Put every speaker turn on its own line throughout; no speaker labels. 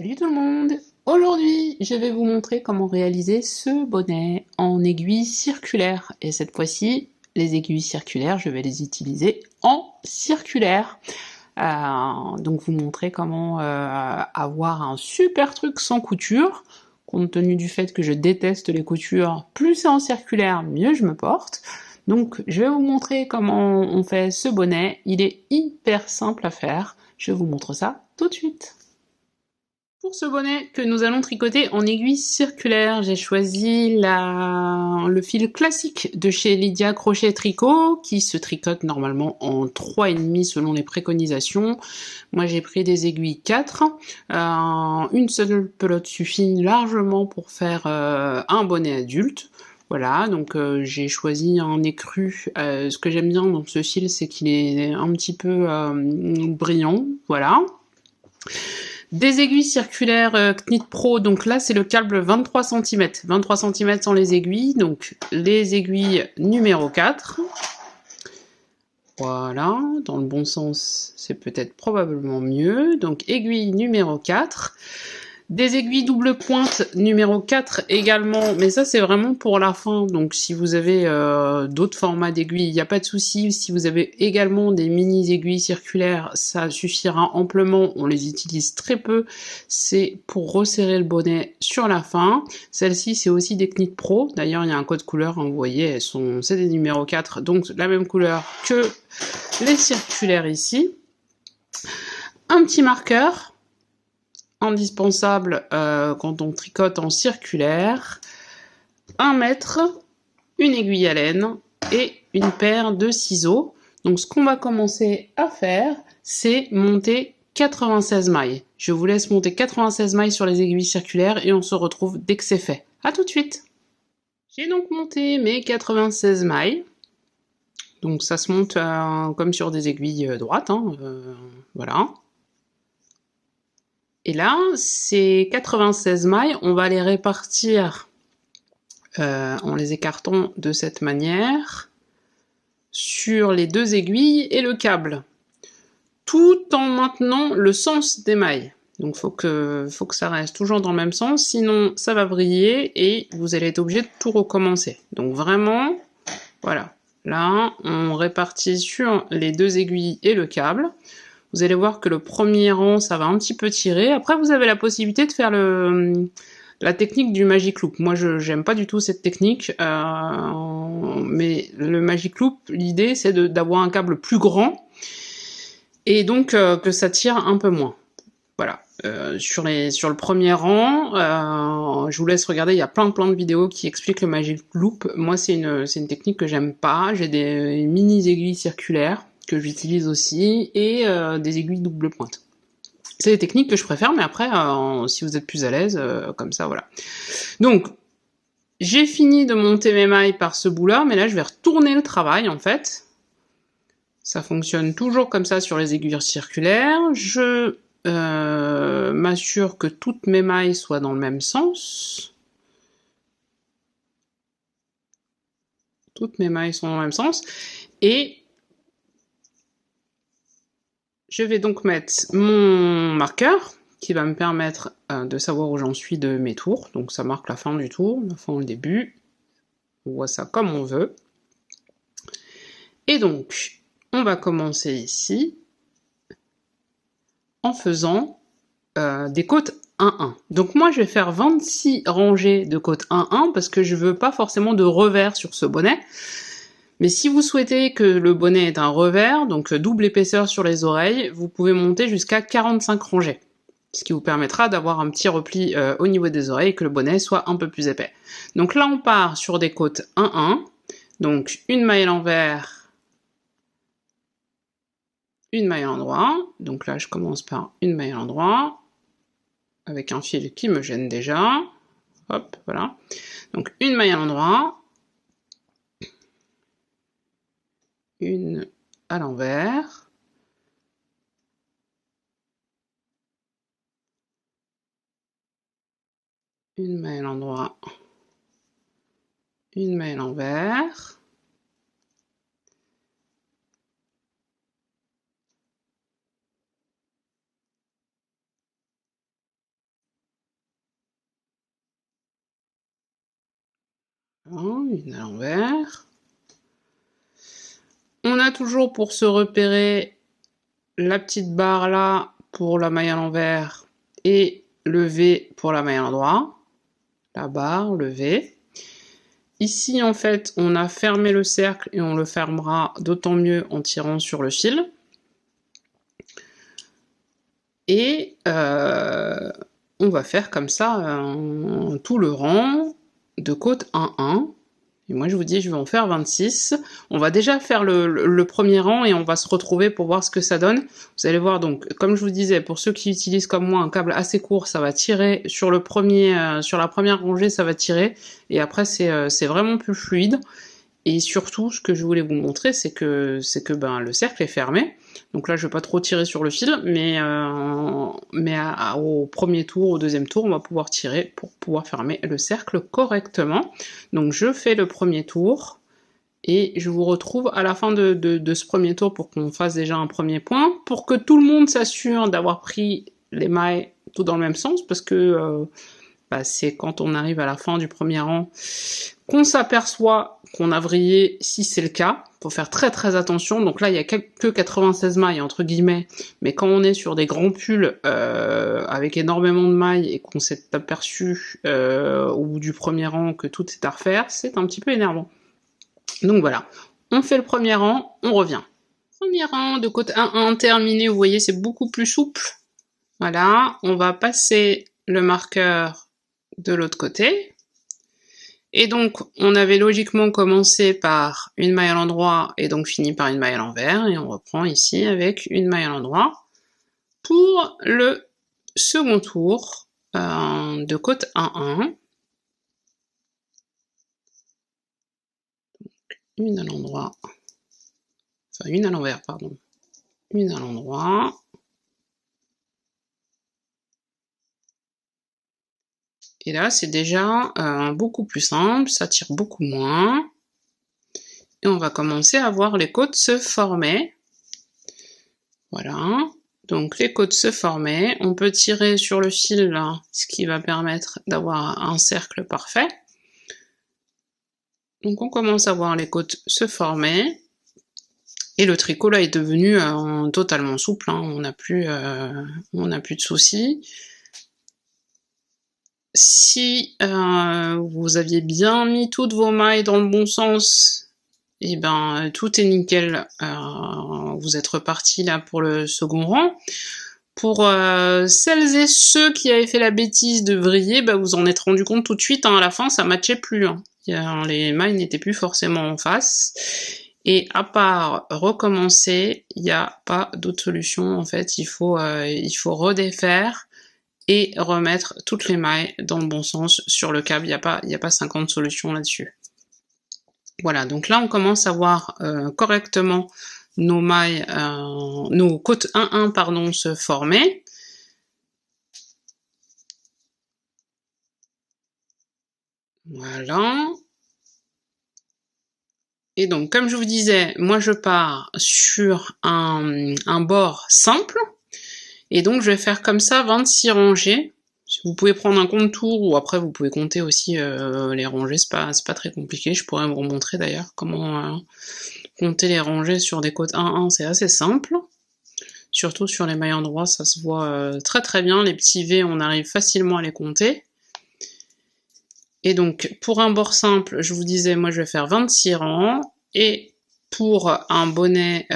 Salut tout le monde! Aujourd'hui, je vais vous montrer comment réaliser ce bonnet en aiguilles circulaires. Et cette fois-ci, les aiguilles circulaires, je vais les utiliser en circulaire. Donc vous montrer comment avoir un super truc sans couture. Compte tenu du fait que je déteste les coutures, plus c'est en circulaire, mieux je me porte. Donc je vais vous montrer comment on fait ce bonnet. Il est hyper simple à faire. Je vous montre ça tout de suite. Pour ce bonnet que nous allons tricoter en aiguille circulaire, j'ai choisi le fil classique de chez Lydia Crochet Tricot, qui se tricote normalement en 3,5 selon les préconisations. Moi j'ai pris des aiguilles 4. Une seule pelote suffit largement pour faire un bonnet adulte. Voilà, donc j'ai choisi un écru. Ce que j'aime bien dans ce fil, c'est qu'il est un petit peu brillant, voilà. Des aiguilles circulaires Knit Pro, donc là c'est le câble 23 cm. 23 cm sans les aiguilles, donc les aiguilles numéro 4. Voilà, dans le bon sens, c'est peut-être probablement mieux. Donc aiguille numéro 4. Des aiguilles double pointe numéro 4 également, mais ça c'est vraiment pour la fin, donc si vous avez d'autres formats d'aiguilles, il n'y a pas de souci. Si vous avez également des mini aiguilles circulaires, ça suffira amplement, on les utilise très peu, c'est pour resserrer le bonnet sur la fin. Celle-ci c'est aussi des Knit Pro, d'ailleurs il y a un code couleur, hein, vous voyez, c'est des numéros 4, donc la même couleur que les circulaires ici. Un petit marqueur, indispensable quand on tricote en circulaire, 1 mètre, une aiguille à laine et une paire de ciseaux. Donc ce qu'on va commencer à faire, c'est monter 96 mailles. Je vous laisse monter 96 mailles sur les aiguilles circulaires et on se retrouve dès que c'est fait. À tout de suite! J'ai donc monté mes 96 mailles. Donc ça se monte comme sur des aiguilles droites, hein, voilà. Et là, ces 96 mailles, on va les répartir en les écartant de cette manière sur les deux aiguilles et le câble, tout en maintenant le sens des mailles. Donc faut que ça reste toujours dans le même sens, sinon ça va vriller et vous allez être obligé de tout recommencer. Donc vraiment, voilà. Là, on répartit sur les deux aiguilles et le câble. Vous allez voir que le premier rang, ça va un petit peu tirer. Après, vous avez la possibilité de faire la technique du Magic Loop. Moi, j'aime pas du tout cette technique, mais le Magic Loop, l'idée, c'est d'avoir un câble plus grand, et donc que ça tire un peu moins. Voilà. Sur le premier rang, je vous laisse regarder, il y a plein de vidéos qui expliquent le Magic Loop. Moi, c'est une technique que j'aime pas. J'ai des mini aiguilles circulaires que j'utilise aussi, et des aiguilles double pointe. C'est des techniques que je préfère, mais après, si vous êtes plus à l'aise, comme ça, voilà. Donc, j'ai fini de monter mes mailles par ce bout-là, mais là, je vais retourner le travail, en fait. Ça fonctionne toujours comme ça sur les aiguilles circulaires. Je m'assure que toutes mes mailles soient dans le même sens. Toutes mes mailles sont dans le même sens. Et je vais donc mettre mon marqueur qui va me permettre de savoir où j'en suis de mes tours. Donc ça marque la fin du tour, la fin, le début. On voit ça comme on veut. Et donc, on va commencer ici en faisant des côtes 1-1. Donc moi, je vais faire 26 rangées de côtes 1-1 parce que je veux pas forcément de revers sur ce bonnet. Mais si vous souhaitez que le bonnet ait un revers, donc double épaisseur sur les oreilles, vous pouvez monter jusqu'à 45 rangées. Ce qui vous permettra d'avoir un petit repli au niveau des oreilles et que le bonnet soit un peu plus épais. Donc là, on part sur des côtes 1-1. Donc une maille à l'envers, une maille à l'endroit. Donc là, je commence par une maille à l'endroit, avec un fil qui me gêne déjà. Hop, voilà. Donc une maille à l'endroit, une à l'envers, une maille à l'endroit, une maille à l'envers, Une à l'envers. On a toujours pour se repérer la petite barre là pour la maille à l'envers et le V pour la maille à l'endroit. La barre, le V. Ici, en fait, on a fermé le cercle et on le fermera d'autant mieux en tirant sur le fil. Et on va faire comme ça tout le rang de côte 1-1. Et moi, je vous dis, je vais en faire 26. On va déjà faire le premier rang et on va se retrouver pour voir ce que ça donne. Vous allez voir, donc, comme je vous disais, pour ceux qui utilisent comme moi un câble assez court, ça va tirer sur le premier, sur la première rangée, ça va tirer. Et après, c'est vraiment plus fluide. Et surtout, ce que je voulais vous montrer, c'est que ben, le cercle est fermé. Donc là, je vais pas trop tirer sur le fil, mais au premier tour, au deuxième tour, on va pouvoir tirer pour pouvoir fermer le cercle correctement. Donc je fais le premier tour, et je vous retrouve à la fin de ce premier tour pour qu'on fasse déjà un premier point, pour que tout le monde s'assure d'avoir pris les mailles tout dans le même sens, parce que c'est quand on arrive à la fin du premier rang qu'on s'aperçoit qu'on a vrillé, si c'est le cas. Faut faire très très attention. Donc là, il y a que 96 mailles, entre guillemets, mais quand on est sur des grands pulls avec énormément de mailles et qu'on s'est aperçu au bout du premier rang que tout est à refaire, c'est un petit peu énervant. Donc voilà, on fait le premier rang, on revient. Premier rang de côte 1-1 terminé, vous voyez, c'est beaucoup plus souple. Voilà, on va passer le marqueur de l'autre côté. Et donc, on avait logiquement commencé par une maille à l'endroit et donc fini par une maille à l'envers. Et on reprend ici avec une maille à l'endroit pour le second tour de côte 1-1. Une à l'endroit, enfin une à l'envers, pardon. Une à l'endroit. Et là, c'est déjà beaucoup plus simple, ça tire beaucoup moins. Et on va commencer à voir les côtes se former. Voilà, donc les côtes se former. On peut tirer sur le fil, là, ce qui va permettre d'avoir un cercle parfait. Donc on commence à voir les côtes se former. Et le tricot, là, est devenu totalement souple, hein. On n'a plus de soucis. Si vous aviez bien mis toutes vos mailles dans le bon sens, et ben tout est nickel. Vous êtes reparti là pour le second rang. Pour celles et ceux qui avaient fait la bêtise de vriller, vous en êtes rendu compte tout de suite, hein, à la fin ça matchait plus. Hein. Les mailles n'étaient plus forcément en face. Et à part recommencer, il n'y a pas d'autre solution en fait. Il faut redéfaire et remettre toutes les mailles dans le bon sens sur le câble. Il n'y a pas 50 solutions là-dessus. Voilà, donc là on commence à voir correctement nos mailles, nos côtes 1-1 pardon, se former. Voilà. Et donc comme je vous disais, moi je pars sur un bord simple. Et donc je vais faire comme ça 26 rangées. Vous pouvez prendre un compte-tour ou après vous pouvez compter aussi les rangées, c'est pas très compliqué. Je pourrais vous remontrer d'ailleurs comment compter les rangées sur des côtes 1-1, c'est assez simple. Surtout sur les mailles endroits, ça se voit très très bien. Les petits V, on arrive facilement à les compter. Et donc pour un bord simple, je vous disais, moi je vais faire 26 rangs. Et pour un bonnet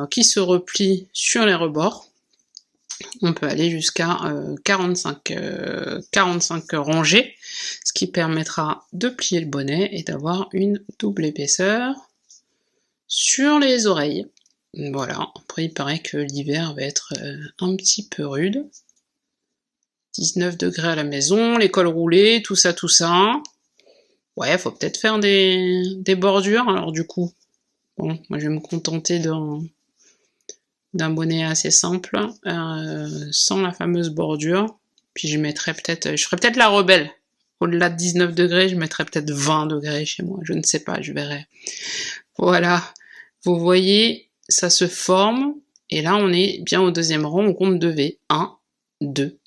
qui se replie sur les rebords, on peut aller jusqu'à 45 rangées, ce qui permettra de plier le bonnet et d'avoir une double épaisseur sur les oreilles. Voilà, après il paraît que l'hiver va être un petit peu rude. 19 degrés à la maison, les cols roulés, tout ça. Ouais, faut peut-être faire des bordures, alors du coup. Bon, moi je vais me contenter d'un bonnet assez simple, sans la fameuse bordure. Puis je ferai peut-être la rebelle. Au-delà de 19 degrés, je mettrai peut-être 20 degrés chez moi, je ne sais pas, je verrai. Voilà, vous voyez, ça se forme, et là on est bien au deuxième rang, on compte 2 V. 1, 2.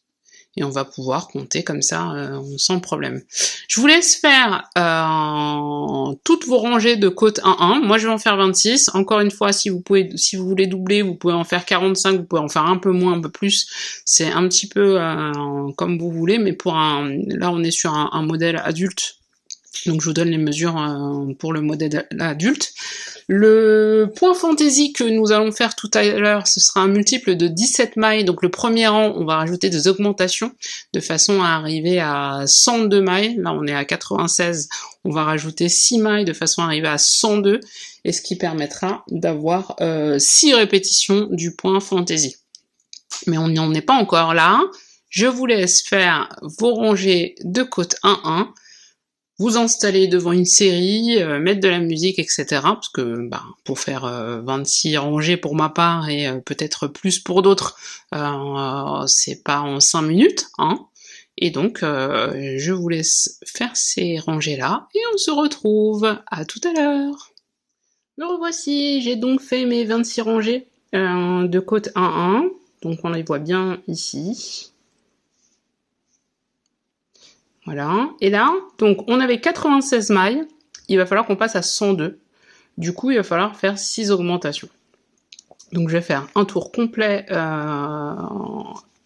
et on va pouvoir compter comme ça sans problème. Je vous laisse faire toutes vos rangées de côte 1-1. Moi, je vais en faire 26. Encore une fois, si vous voulez doubler, vous pouvez en faire 45, vous pouvez en faire un peu moins, un peu plus. C'est un petit peu comme vous voulez, mais là, on est sur un modèle adulte. Donc je vous donne les mesures pour le modèle adulte. Le point fantaisie que nous allons faire tout à l'heure, ce sera un multiple de 17 mailles. Donc le premier rang, on va rajouter des augmentations de façon à arriver à 102 mailles. Là, on est à 96. On va rajouter 6 mailles de façon à arriver à 102. Et ce qui permettra d'avoir 6 répétitions du point fantaisie. Mais on n'en est pas encore là. Je vous laisse faire vos rangées de côte 1-1. Vous installer devant une série, mettre de la musique, etc. Parce que pour faire 26 rangées pour ma part et peut-être plus pour d'autres, c'est pas en 5 minutes, hein. Et donc, je vous laisse faire ces rangées-là et on se retrouve à tout à l'heure. Me revoici, j'ai donc fait mes 26 rangées de côte 1-1. Donc on les voit bien ici. Voilà, et là, donc on avait 96 mailles, il va falloir qu'on passe à 102. Du coup, il va falloir faire 6 augmentations. Donc je vais faire un tour complet à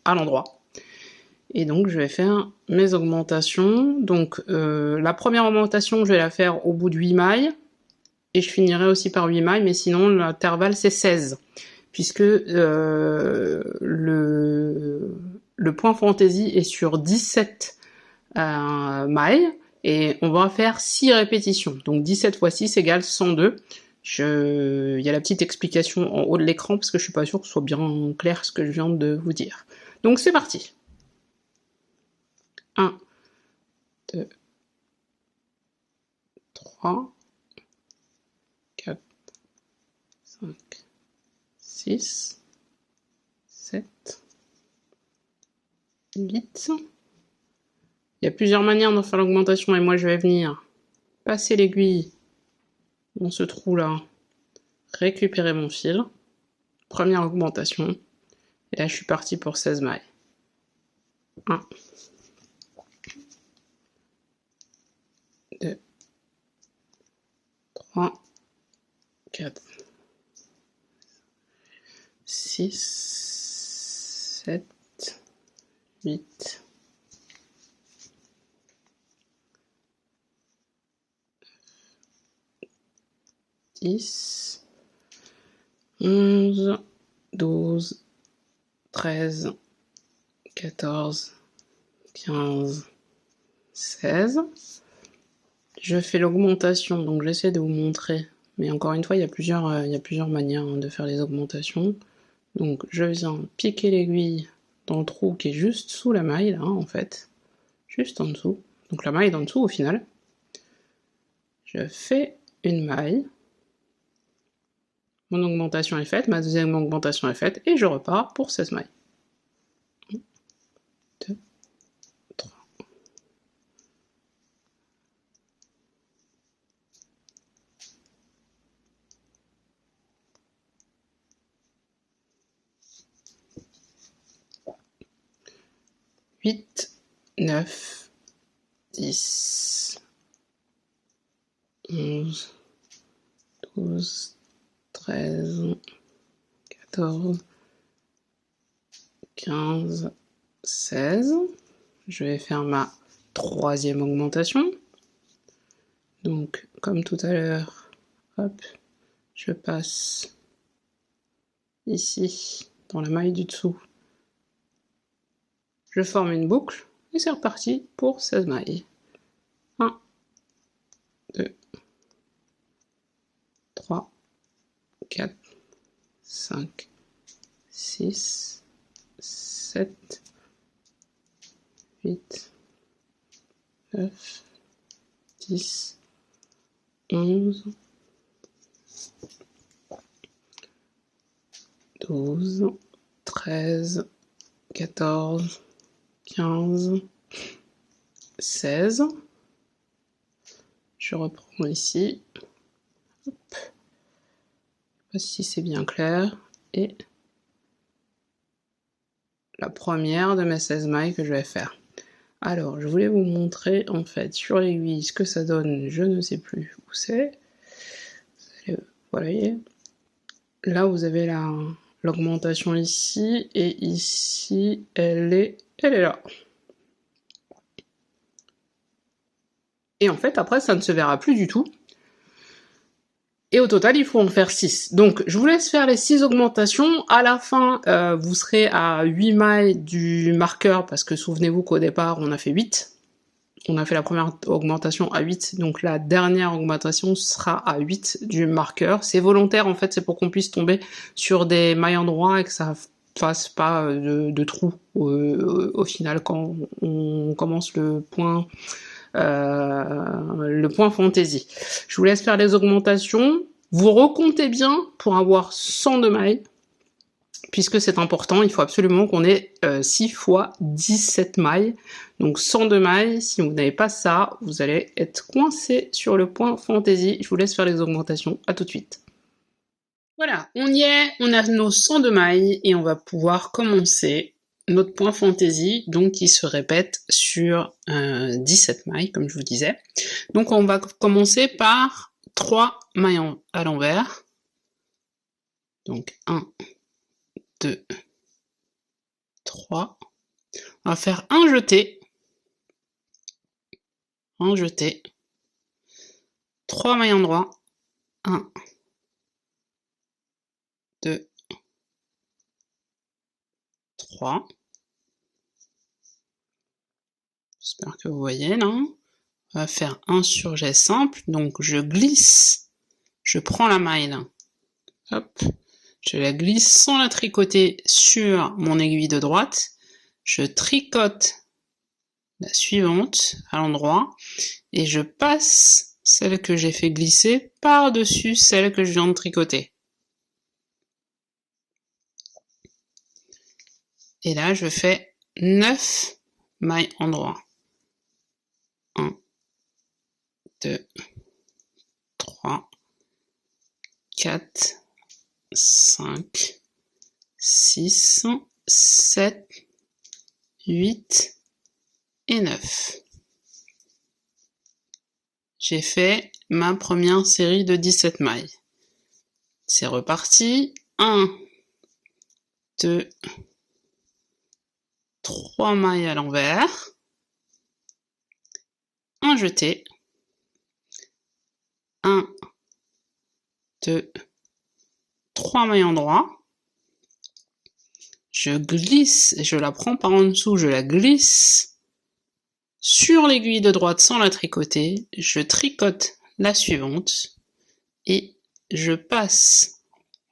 l'endroit. Et donc je vais faire mes augmentations. Donc la première augmentation, je vais la faire au bout de 8 mailles. Et je finirai aussi par 8 mailles, mais sinon l'intervalle c'est 16. Puisque le point fantaisie est sur 17 mailles, et on va faire 6 répétitions. Donc 17 fois 6 égale 102. Il y a la petite explication en haut de l'écran, parce que je suis pas sûre que ce soit bien clair ce que je viens de vous dire. Donc c'est parti. 1, 2, 3, 4, 5, 6, 7, 8... Il y a plusieurs manières de faire l'augmentation, et moi je vais venir passer l'aiguille dans ce trou-là, récupérer mon fil, première augmentation, et là je suis parti pour 16 mailles. 1, 2, 3, 4, 6, 7, 8, 10, 11, 12, 13, 14, 15, 16. Je fais l'augmentation, donc j'essaie de vous montrer. Mais encore une fois, il y a plusieurs manières de faire les augmentations. Donc je viens piquer l'aiguille dans le trou qui est juste sous la maille, là, en fait. Juste en dessous. Donc la maille est en dessous au final. Je fais une maille. Mon augmentation est faite, ma deuxième augmentation est faite, et je repars pour 16 mailles. 1, 2, 3. 8, 9, 10, 11, 12, 13, 14, 15, 16. Je vais faire ma troisième augmentation. Donc, comme tout à l'heure, hop, je passe ici, dans la maille du dessous. Je forme une boucle, et c'est reparti pour 16 mailles. 1, 2, 3, 4, 5, 6, 7, 8, 9, 10, 11, 12, 13, 14, 15, 16. Je reprends ici. Hop. Je sais pas si c'est bien clair. Et la première de mes 16 mailles que je vais faire. Alors, je voulais vous montrer, en fait, sur l'aiguille, ce que ça donne, je ne sais plus où c'est. Voilà, là, vous avez l'augmentation ici, et ici, elle est là. Et en fait, après, ça ne se verra plus du tout. Et au total, il faut en faire 6. Donc, je vous laisse faire les 6 augmentations. À la fin, vous serez à 8 mailles du marqueur, parce que souvenez-vous qu'au départ, on a fait 8. On a fait la première augmentation à 8, donc la dernière augmentation sera à 8 du marqueur. C'est volontaire, en fait, c'est pour qu'on puisse tomber sur des mailles endroits et que ça fasse pas de trous au final quand on commence le point fantaisie. Je vous laisse faire les augmentations. Vous recomptez bien pour avoir 102 mailles, puisque c'est important, il faut absolument qu'on ait 6 fois 17 mailles. Donc 102 mailles, si vous n'avez pas ça, vous allez être coincé sur le point fantaisie. Je vous laisse faire les augmentations, à tout de suite. Voilà, on y est, on a nos 102 mailles et on va pouvoir commencer notre point fantaisie, donc qui se répète sur 17 mailles, comme je vous disais. Donc on va commencer par 3 mailles à l'envers. Donc 1, 2, 3. On va faire un jeté. Un jeté. 3 mailles endroits. 1, 2, 3. J'espère que vous voyez là. On va faire un surjet simple. Donc je glisse. Je prends la maille là. Hop. Je la glisse sans la tricoter sur mon aiguille de droite. Je tricote la suivante à l'endroit et je passe celle que j'ai fait glisser par-dessus celle que je viens de tricoter. Et là, je fais 9 mailles endroits. 1, 2, 3, 4, 5, 6, 7, 8 et 9. J'ai fait ma première série de 17 mailles. C'est reparti. 1, 2, 3 mailles à l'envers. Un jeté. 1, 2, 3 mailles endroits. Je glisse, je la prends par en dessous, je la glisse sur l'aiguille de droite sans la tricoter, je tricote la suivante et je passe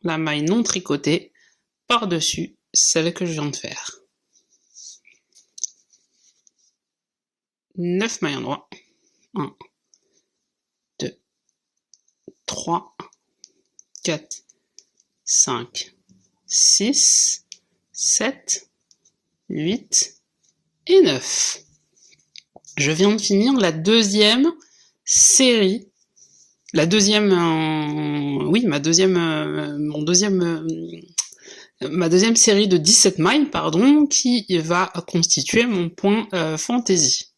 la maille non tricotée par-dessus celle que je viens de faire. 9 mailles endroits. 1, 2, 3, 4, 5, 6, 7, 8 et 9. Je viens de finir la deuxième série, ma deuxième série de 17 mailles, pardon, qui va constituer mon point fantaisie.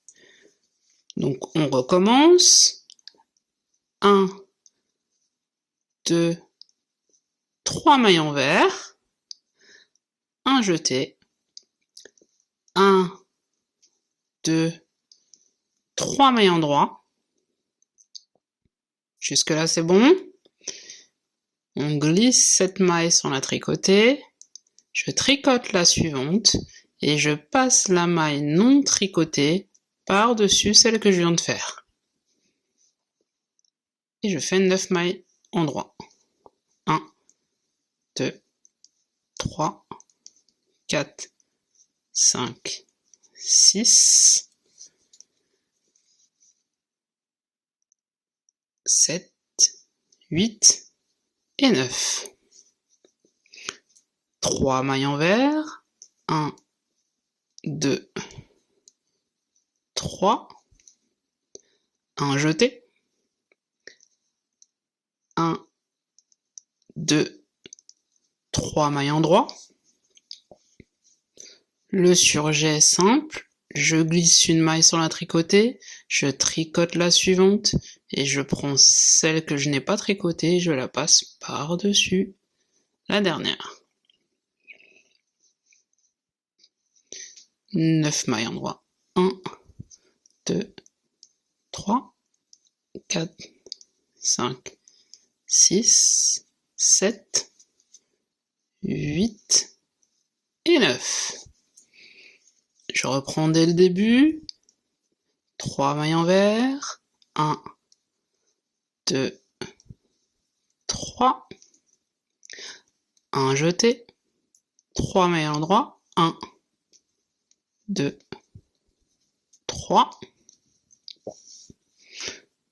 Donc on recommence. 1, 2, 3 mailles envers, un jeté, 1, 2, 3 mailles endroits. Jusque là c'est bon. On glisse cette maille sans la tricoter, je tricote la suivante et je passe la maille non tricotée par-dessus celle que je viens de faire. Et je fais 9 mailles endroits. 1, 2, 3, 4, 5, 6, 7, 8 et 9. 3 mailles envers. 1, 2, 3. Un jeté. 1, 2, 3 mailles endroits. Le surjet simple, je glisse une maille sans la tricoter, je tricote la suivante, et je prends celle que je n'ai pas tricotée, je la passe par-dessus la dernière. 9 mailles endroit. 1, 2, 3, 4, 5, 6, 7, 8 et 9. Je reprends dès le début. 3 mailles envers. 1, 2, 3. 1 jeté. 3 mailles à l'endroit. 1, 2, 3.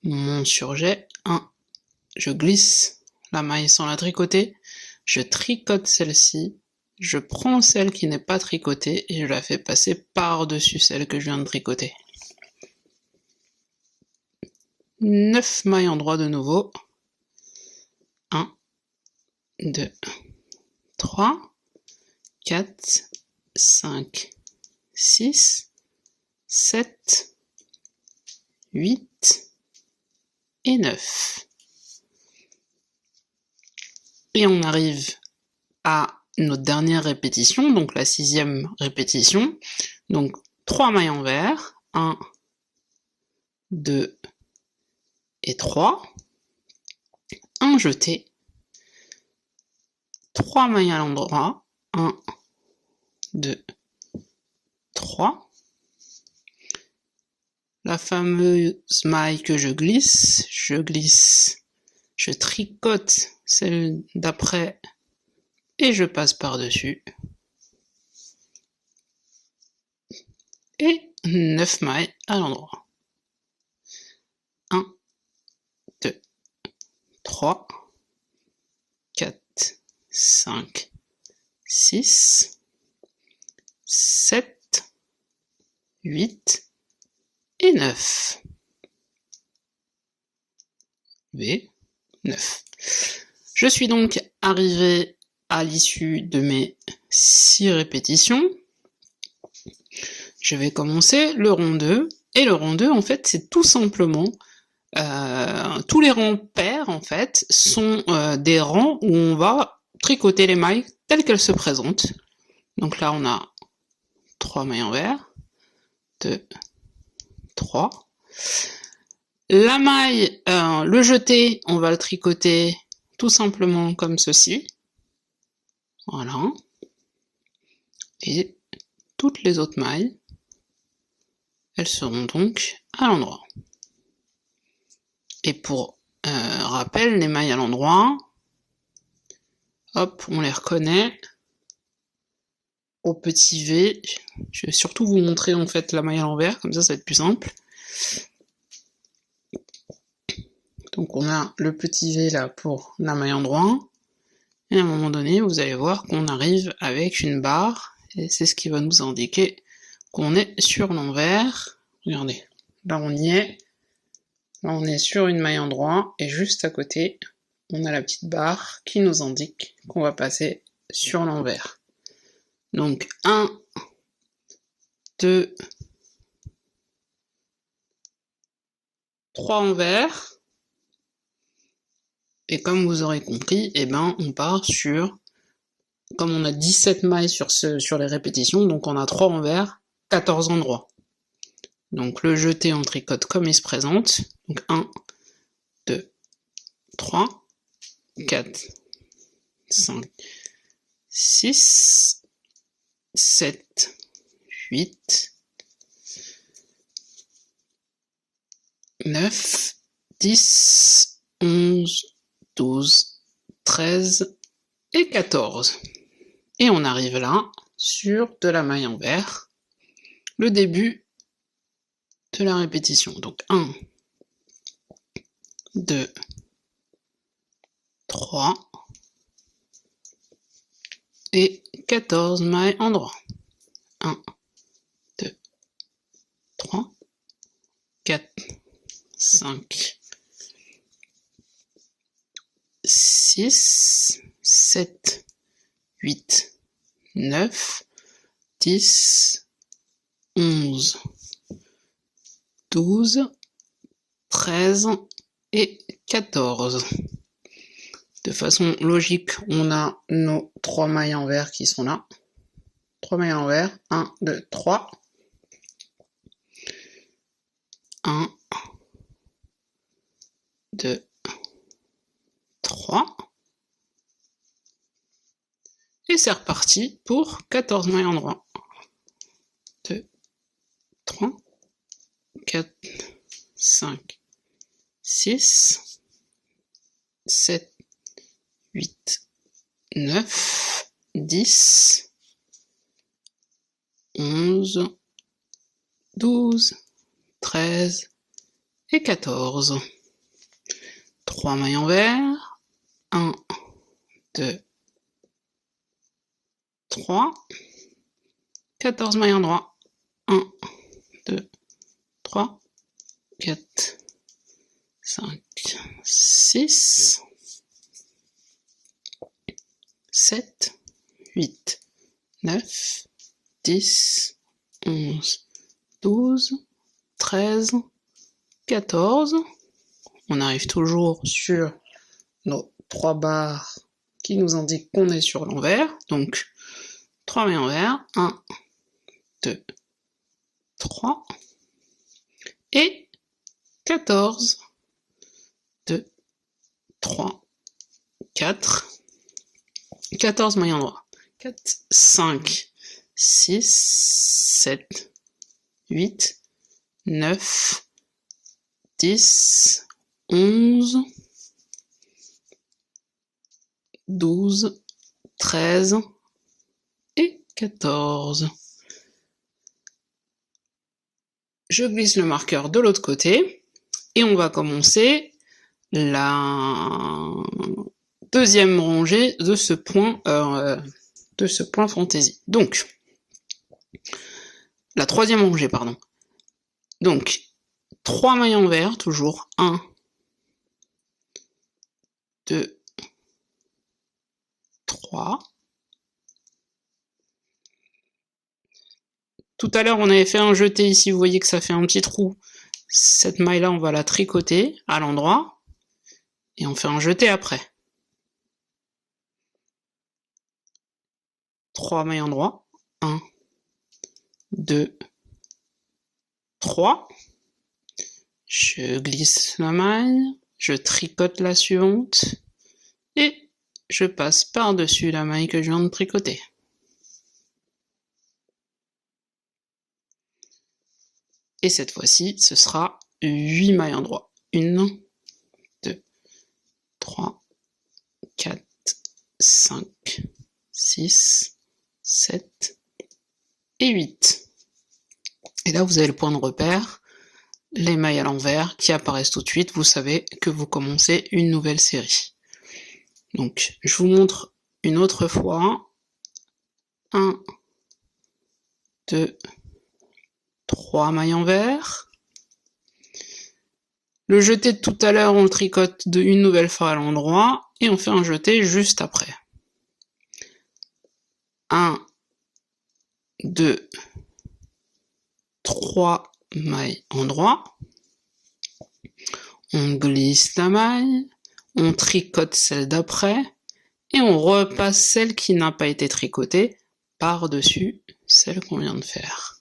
Mon surjet. 1. Je glisse la maille sans la tricoter. Je tricote celle-ci. Je prends celle qui n'est pas tricotée et je la fais passer par-dessus celle que je viens de tricoter. 9 mailles endroit de nouveau. 1, 2, 3, 4, 5, 6, 7, 8 et 9. Et on arrive à notre dernière répétition, donc la 6e répétition. Donc 3 mailles envers, 1, 2 et 3. 1 jeté. 3 mailles à l'endroit, 1, 2, 3. La fameuse maille que je glisse, je tricote celle d'après et je passe par-dessus. Et 9 mailles à l'endroit. 1, 2, 3, 4, 5, 6, 7, 8 et 9. V, 9. Je suis donc arrivé à l'issue de mes 6 répétitions. Je vais commencer le rond 2. Et le rond 2, en fait, c'est tout simplement... tous les rangs pairs, en fait, sont des rangs où on va tricoter les mailles telles qu'elles se présentent. Donc là, on a 3 mailles envers, 2, 3. La maille, le jeté, on va le tricoter tout simplement comme ceci. Voilà. Et toutes les autres mailles, elles seront donc à l'endroit. Et pour rappel, les mailles à l'endroit, hop, on les reconnaît au petit V. Je vais surtout vous montrer en fait la maille à l'envers, comme ça va être plus simple. Donc on a le petit V là pour la maille endroit, et à un moment donné, vous allez voir qu'on arrive avec une barre, et c'est ce qui va nous indiquer qu'on est sur l'envers. Regardez, là on y est. Là on est sur une maille endroit, et juste à côté, on a la petite barre qui nous indique qu'on va passer sur l'envers. Donc 1, 2, 3 envers, et comme vous aurez compris, eh ben, on part sur, comme on a 17 mailles sur les répétitions, donc on a 3 envers, 14 endroits. Donc le jeté on tricote comme il se présente, donc 1, 2, 3, 4, 5, 6, 7, 8, 9, 10, 11, 12, 13 et 14. Et on arrive là, sur de la maille envers, le début de la répétition. Donc 1, 2, 3 et 14 mailles endroit. 1, 2, 3, 4, 5, 6, 7, 8, 9, 10, 11, 12, 13 et 14. De façon logique, on a nos 3 mailles en vert qui sont là. 3 mailles en vert, 1, 2, 3. 1, 2, 3. Et c'est reparti pour 14 mailles endroits. 2, 3, 4, 5, 6, 7, 8, 9, 10, 11, 12, 13 et 14. 3 mailles en vert. 1, 2, 3. 14 mailles endroits. 1, 2, 3, 4, 5, 6, 7, 8, 9, 10, 11, 12, 13, 14. On arrive toujours sur nos 3 barres qui nous indiquent qu'on est sur l'envers. Donc, 3 mailles en vert. 1, 2, 3. Et 14. 2, 3, 4. 14 mailles endroits. 4, 5, 6, 7, 8, 9, 10, 11, 12, 13 et 14. Je glisse le marqueur de l'autre côté et on va commencer la deuxième rangée de ce point fantaisie. Donc, la troisième rangée, pardon. Donc, 3 mailles en vert, toujours 1, 2, 3. Tout à l'heure, on avait fait un jeté ici, vous voyez que ça fait un petit trou. Cette maille-là, on va la tricoter à l'endroit. Et on fait un jeté après. 3 mailles endroits. 1, 2, 3. Je glisse la maille. Je tricote la suivante. Et je passe par-dessus la maille que je viens de tricoter. Et cette fois-ci, ce sera 8 mailles endroits. 1, 2, 3, 4, 5, 6, 7 et 8. Et là, vous avez le point de repère, les mailles à l'envers qui apparaissent tout de suite. Vous savez que vous commencez une nouvelle série. Donc, je vous montre une autre fois. 1, 2, 3 mailles en vert. Le jeté de tout à l'heure, on le tricote une nouvelle fois à l'endroit et on fait un jeté juste après. 1, 2, 3 mailles endroit. On glisse la maille, on tricote celle d'après et on repasse celle qui n'a pas été tricotée par-dessus celle qu'on vient de faire.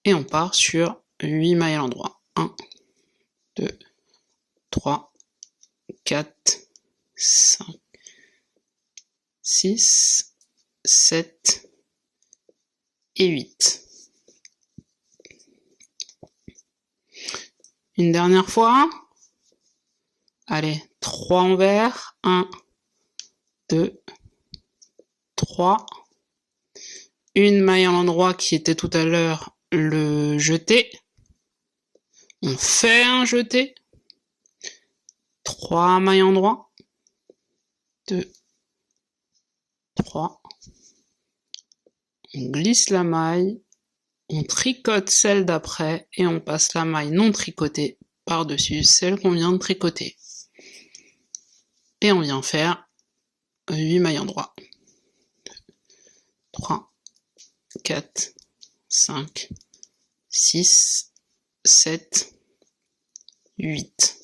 Et on part sur 8 mailles à l'endroit. 1, 2, 3, 4, 5, 6, 7 et 8. Une dernière fois. Allez, 3 en vert. 1, 2, 3. Une maille à l'endroit qui était tout à l'heure le jeté. On fait un jeté. 3 mailles endroit. 2, 3. On glisse la maille. On tricote celle d'après et on passe la maille non tricotée par-dessus celle qu'on vient de tricoter. Et on vient faire 8 mailles endroit. 3, 4, 5, 6, 7, 8.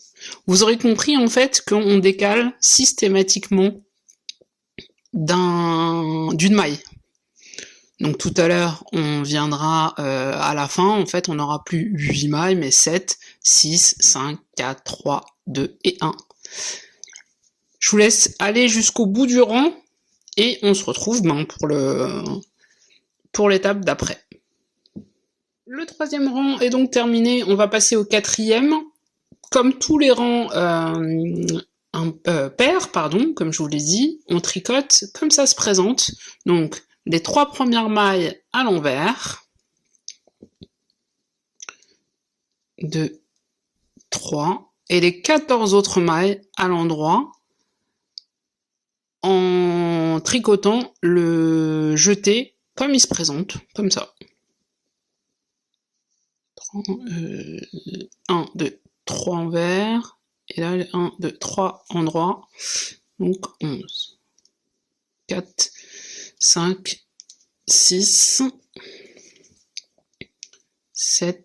Vous aurez compris en fait qu'on décale systématiquement d'une maille. Donc tout à l'heure, on viendra à la fin, en fait, on n'aura plus 8 mailles, mais 7, 6, 5, 4, 3, 2 et 1. Je vous laisse aller jusqu'au bout du rang et on se retrouve pour l'étape d'après. Le troisième rang est donc terminé, on va passer au quatrième. Comme tous les rangs pairs, comme je vous l'ai dit, on tricote comme ça se présente. Donc les 3 premières mailles à l'envers, 2, 3, et les 14 autres mailles à l'endroit, en tricotant le jeté comme il se présente, comme ça. 1, 2, 3 envers, et là 1, 2, 3 endroits, donc 11, 4, 5, 6, 7,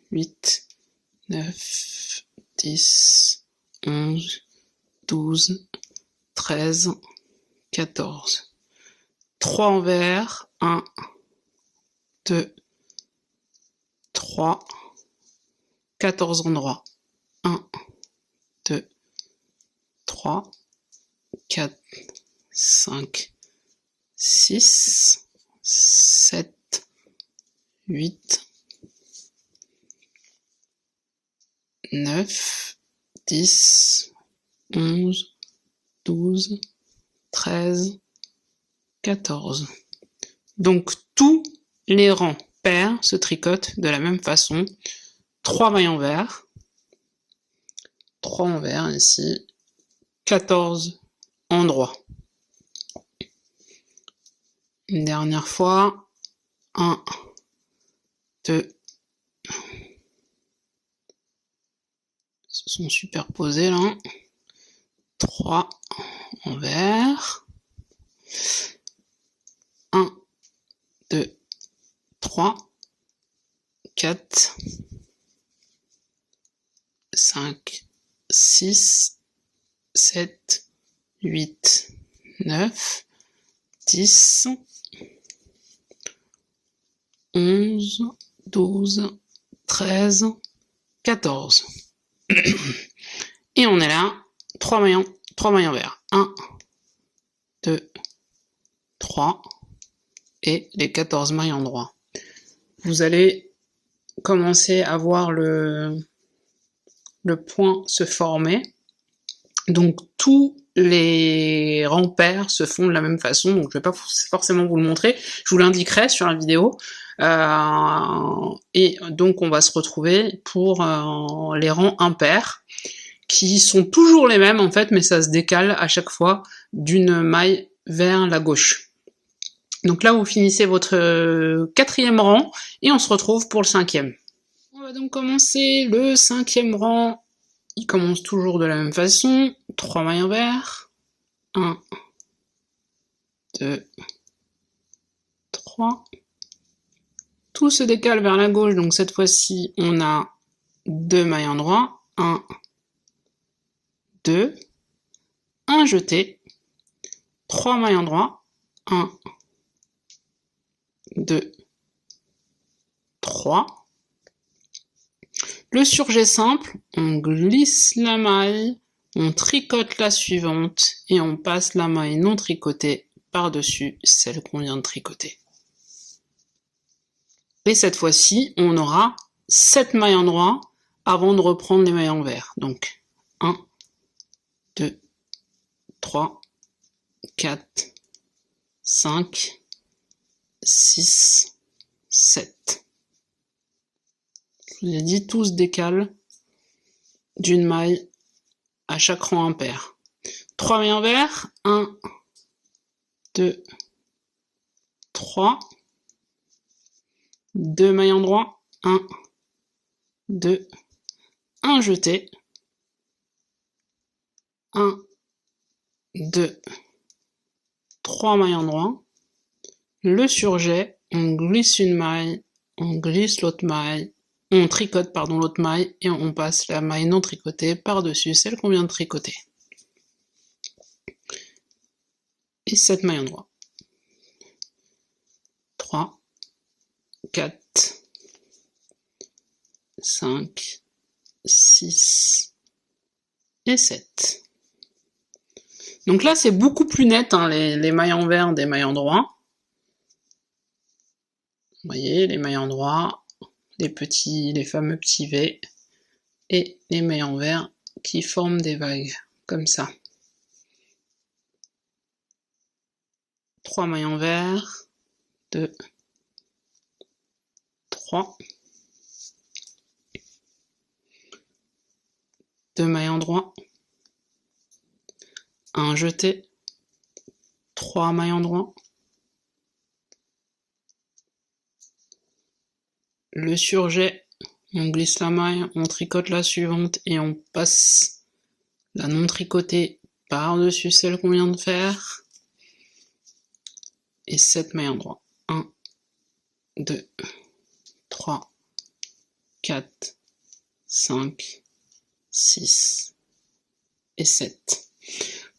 8, 9, 10, 11, 12, 13, 14. 3 envers, 1, 2, 3, 14 endroits. 1, 2, 3, 4, 5, 6, 7, 8, 9, 10, 11, 12, 13, 14. Donc tous les rangs pairs se tricotent de la même façon. 3 mailles envers, 3 envers ici, 14 endroits. Une dernière fois, 1, 2, se sont superposés là, 3 envers, 1, 2, 3, 4, 5, 6, 7, 8, 9, 10, 11, 12, 13, 14. Et on est là, 3 mailles envers. 1, 2, 3, et les 14 mailles endroits. Vous allez commencer à voir le point se former. Donc tous les rangs pairs se font de la même façon, donc je vais pas forcément vous le montrer, je vous l'indiquerai sur la vidéo. Et donc on va se retrouver pour les rangs impairs, qui sont toujours les mêmes en fait, mais ça se décale à chaque fois d'une maille vers la gauche. Donc là vous finissez votre quatrième rang, et on se retrouve pour le cinquième. On va donc commencer le cinquième rang. Il commence toujours de la même façon, 3 mailles envers, 1, 2, 3, tout se décale vers la gauche, donc cette fois-ci on a 2 mailles endroits, 1, 2, 1 jeté, 3 mailles endroits, 1, 2, 3, le surjet simple, on glisse la maille, on tricote la suivante et on passe la maille non tricotée par-dessus celle qu'on vient de tricoter. Et cette fois-ci, on aura 7 mailles endroits avant de reprendre les mailles envers. Donc 1, 2, 3, 4, 5, 6, 7. Je vous ai dit, tout se décale d'une maille à chaque rang impair. 3 mailles envers, 1, 2, 3, 2 mailles endroits, 1, 2, 1 jeté, 1, 2, 3 mailles endroits, le surjet, on glisse une maille, on glisse l'autre maille, on tricote pardon l'autre maille et on passe la maille non tricotée par-dessus celle qu'on vient de tricoter. Et 7 mailles endroits. 3, 4, 5, 6 et 7. Donc là, c'est beaucoup plus net, hein, les mailles envers des mailles endroits. Vous voyez, les mailles endroits, les fameux petits V, et les mailles envers qui forment des vagues, comme ça. 3 mailles envers, 2, 3, 2 mailles endroits, un jeté, 3 mailles endroits, le surjet, on glisse la maille, on tricote la suivante et on passe la non tricotée par-dessus celle qu'on vient de faire, et 7 mailles endroits. 1, 2, 3, 4, 5, 6 et 7.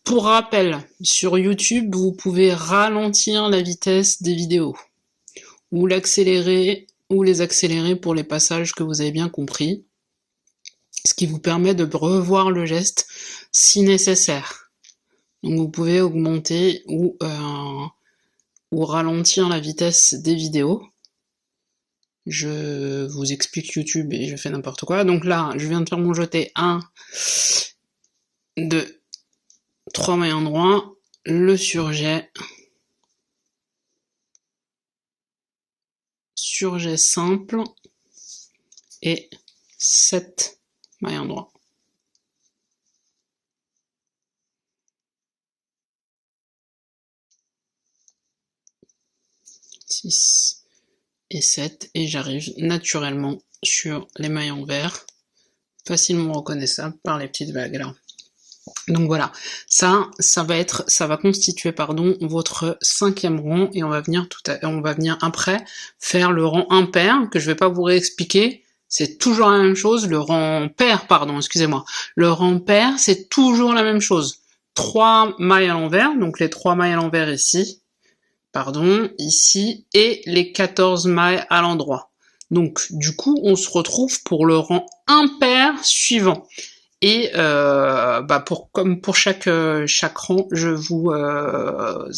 Pour rappel, sur YouTube, vous pouvez ralentir la vitesse des vidéos, ou l'accélérer, ou les accélérer pour les passages que vous avez bien compris, ce qui vous permet de revoir le geste si nécessaire. Donc vous pouvez augmenter ou ralentir la vitesse des vidéos. Je vous explique YouTube et je fais n'importe quoi. Donc là, je viens de faire mon jeté 1, 2, 3 mailles endroits, le surjet simple et 7 mailles endroits. 6 et 7 et j'arrive naturellement sur les mailles envers, facilement reconnaissables par les petites vagues là. Donc voilà, ça va constituer votre 5e rang et on va venir après faire le rang impair que je vais pas vous réexpliquer. C'est toujours la même chose, le rang pair, excusez-moi. Le rang pair, c'est toujours la même chose. 3 mailles à l'envers, donc les 3 mailles à l'envers ici, et les 14 mailles à l'endroit. Donc, du coup, on se retrouve pour le rang impair suivant. Et comme pour chaque rang, je vous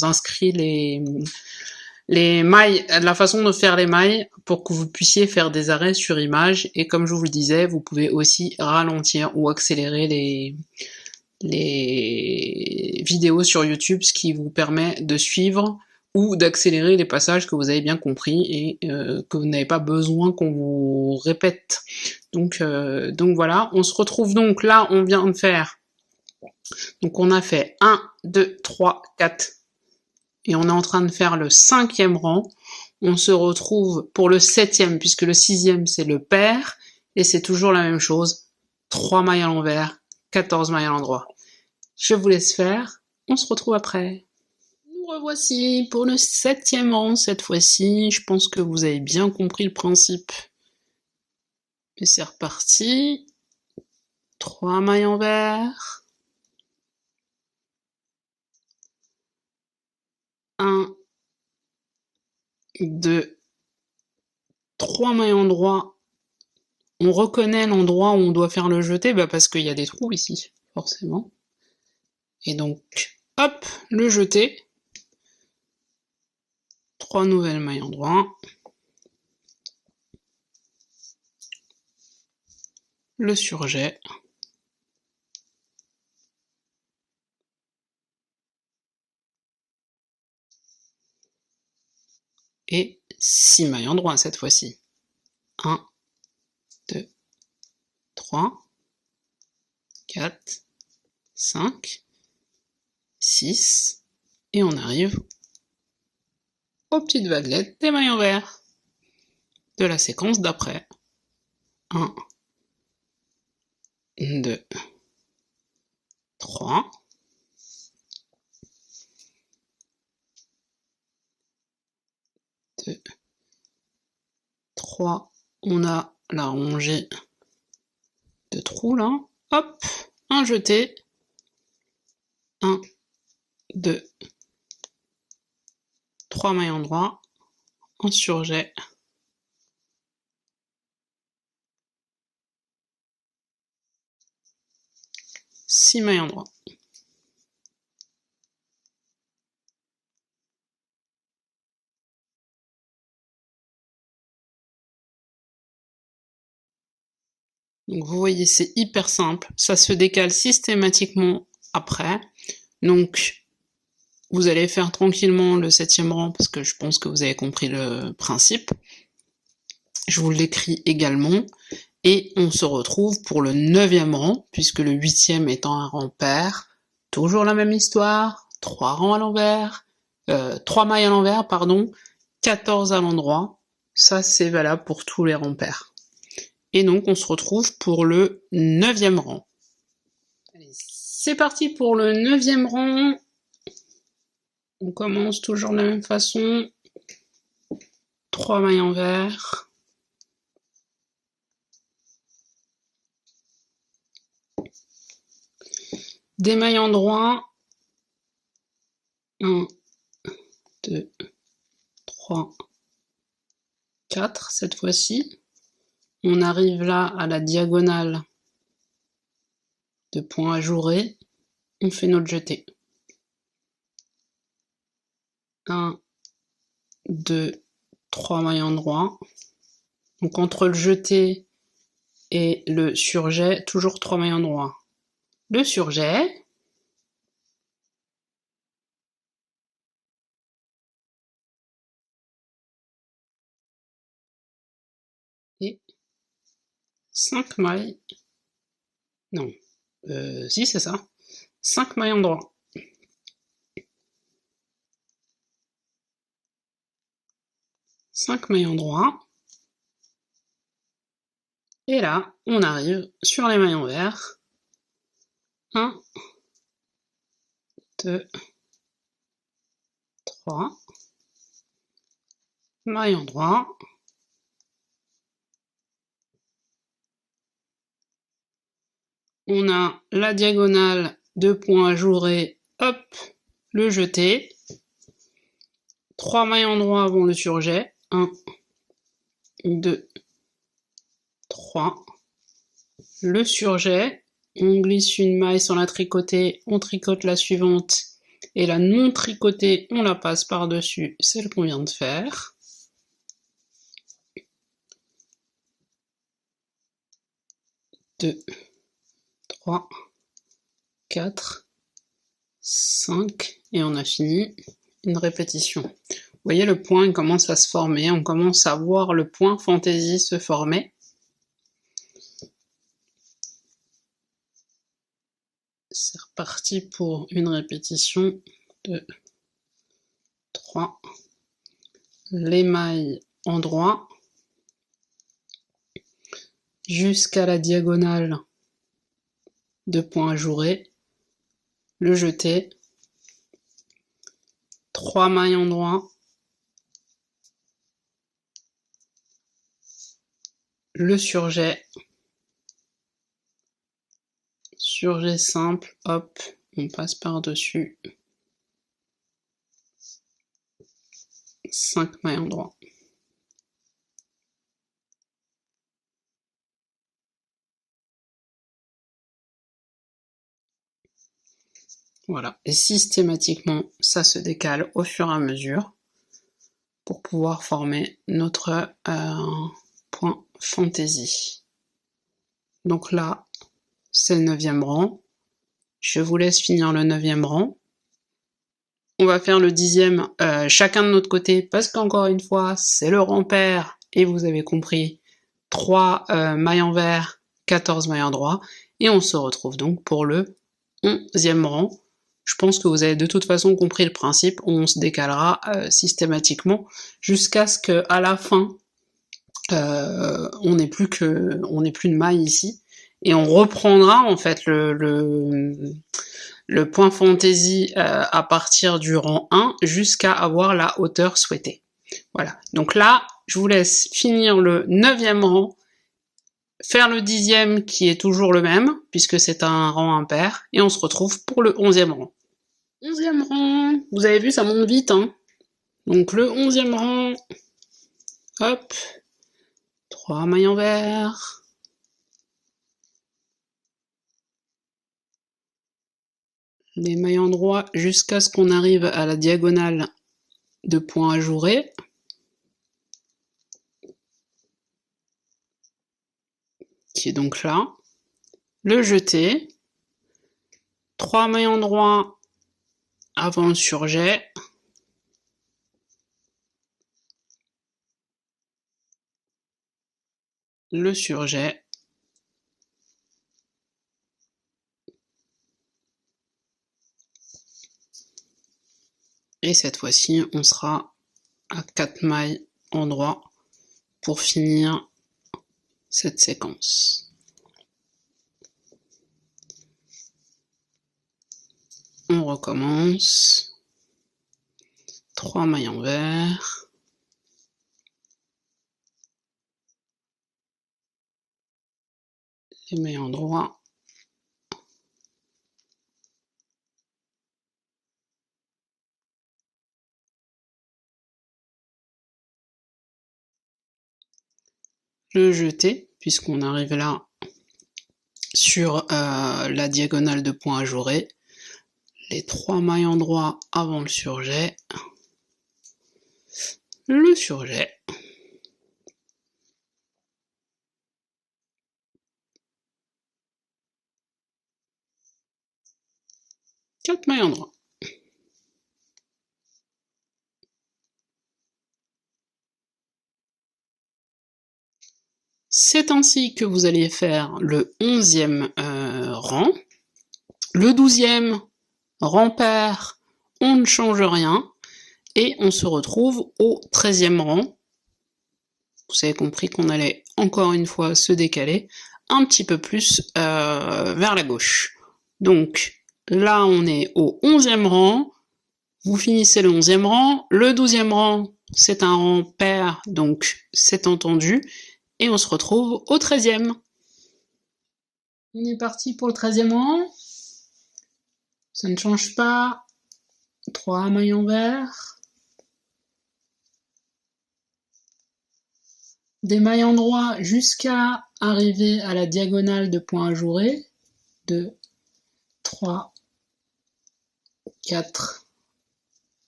inscris les mailles, la façon de faire les mailles pour que vous puissiez faire des arrêts sur image. Et comme je vous le disais, vous pouvez aussi ralentir ou accélérer les vidéos sur YouTube, ce qui vous permet de suivre ou d'accélérer les passages que vous avez bien compris et que vous n'avez pas besoin qu'on vous répète. Donc voilà, on se retrouve donc là, on vient de faire, donc on a fait 1, 2, 3, 4, et on est en train de faire le 5e rang, on se retrouve pour le 7e, puisque le 6e c'est le pair, et c'est toujours la même chose, 3 mailles à l'envers, 14 mailles à l'endroit. Je vous laisse faire, on se retrouve après. Nous revoici pour le 7e rang cette fois-ci, je pense que vous avez bien compris le principe. Et c'est reparti, 3 mailles envers, 1, 2, 3 mailles endroits. On reconnaît l'endroit où on doit faire le jeté, parce qu'il y a des trous ici, forcément. Et donc, hop, le jeté, 3 nouvelles mailles endroits, le surjet, et 6 mailles endroits cette fois-ci. 1, 2, 3, 4, 5, 6, et on arrive aux petites vaguelettes des mailles envers de la séquence d'après. 1, 2, 3, 2, 3, on a la rangée de trous là, hop, un jeté, 1, 2, 3 mailles endroits, un surjet, six mailles endroits. Donc vous voyez, c'est hyper simple, ça se décale systématiquement après. Donc vous allez faire tranquillement le 7e rang parce que je pense que vous avez compris le principe. Je vous l'écris également. Et on se retrouve pour le 9e rang, puisque le 8e étant un rang pair. Toujours la même histoire, 3 rangs à l'envers, 3 mailles à l'envers, pardon, 14 à l'endroit. Ça, c'est valable pour tous les rangs pairs. Et donc, on se retrouve pour le 9e rang. Allez, c'est parti pour le 9e rang. On commence toujours de la même façon. 3 mailles envers. Des mailles endroits. 1, 2, 3, 4 cette fois-ci. On arrive là à la diagonale de point ajouré. On fait notre jeté. 1, 2, 3 mailles endroits. Donc entre le jeté et le surjet, toujours 3 mailles endroits. Le surjet. Et 5 mailles. Non. Si, c'est ça. 5 mailles endroits. Mailles endroits. Et là, on arrive sur les mailles envers. 1, 2, 3. Mailles endroits. On a la diagonale de points ajourés, hop, le jeté. 3 mailles endroits avant le surjet. 1, 2, 3. Le surjet. On glisse une maille sur la tricotée, on tricote la suivante. Et la non tricotée, on la passe par-dessus celle qu'on vient de faire. Deux, 3, 4, 5, et on a fini. Une répétition. Vous voyez, le point il commence à se former, on commence à voir le point fantaisie se former. C'est reparti pour une répétition. 2, 3, les mailles endroits, jusqu'à la diagonale de points ajourés, le jeté, 3 mailles endroits, le surjet, surjet simple, hop, on passe par-dessus, 5 mailles endroits. Voilà, et systématiquement, ça se décale au fur et à mesure pour pouvoir former notre point fantaisie. Donc là, c'est le 9e rang. Je vous laisse finir le 9e rang. On va faire le 10e chacun de notre côté, parce qu'encore une fois, c'est le rang pair, et vous avez compris, 3 mailles envers, 14 mailles endroits, et on se retrouve donc pour le 11e rang. Je pense que vous avez de toute façon compris le principe, on se décalera systématiquement jusqu'à ce qu'à la fin, on n'ait plus de mailles ici, et on reprendra en fait le point fantaisie à partir du rang 1 jusqu'à avoir la hauteur souhaitée. Voilà. Voilà. Donc là, je vous laisse finir le 9e rang, faire le 10e qui est toujours le même, puisque c'est un rang impair, et on se retrouve pour le 11e rang. 11e rang, vous avez vu, ça monte vite, hein. Donc le 11e rang, hop, 3 mailles envers, les mailles en droit jusqu'à ce qu'on arrive à la diagonale de points ajourés. Qui est donc là. Le jeté. 3 mailles en droit avant le surjet. Le surjet. Et cette fois-ci, on sera à 4 mailles en droit pour finir cette séquence. On recommence. 3 mailles envers. Les mailles en droit. Le jeté, puisqu'on arrive là sur la diagonale de points ajourés. Les 3 mailles en droit avant le surjet. Le surjet. Quatre mailles en droit. C'est ainsi que vous allez faire le 11e rang. Le 12e rang pair, on ne change rien. Et on se retrouve au 13e rang. Vous avez compris qu'on allait encore une fois se décaler un petit peu plus vers la gauche. Donc là, on est au 11e rang. Vous finissez le 11e rang. Le 12e rang, c'est un rang pair, donc c'est entendu. Et on se retrouve au 13e. On est parti pour le 13e rang. Ça ne change pas. 3 mailles envers. Des mailles en droit jusqu'à arriver à la diagonale de points ajourés. 2, 3, 4,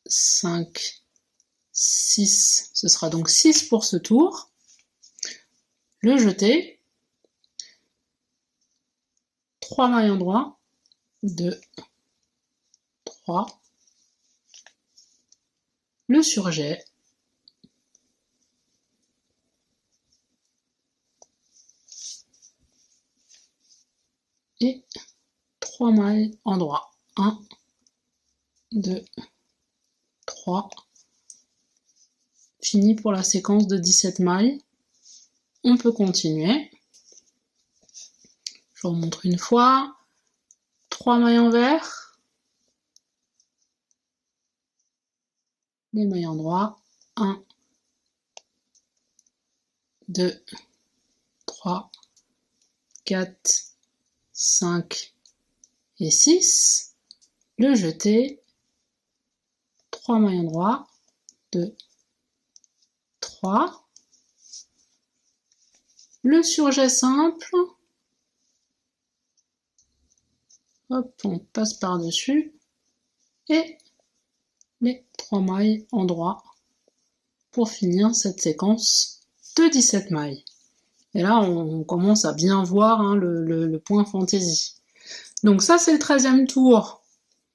5, 6. Ce sera donc 6 pour ce tour. Le jeté. 3 mailles en droit. 2, 3. Le surjet. Et 3 mailles en droit. 1, 2, 3. Fini pour la séquence de 17 mailles. On peut continuer. Je vous remontre une fois. 3 mailles envers. Les mailles en droit. 1, 2, 3, 4, 5 et 6. Le jeté. 3 mailles en droit. 2, 3. Le surjet simple. Hop, on passe par-dessus. Et les 3 mailles en droit pour finir cette séquence de 17 mailles. Et là, on commence à bien voir hein, le point fantaisie. Donc ça, c'est le 13e tour.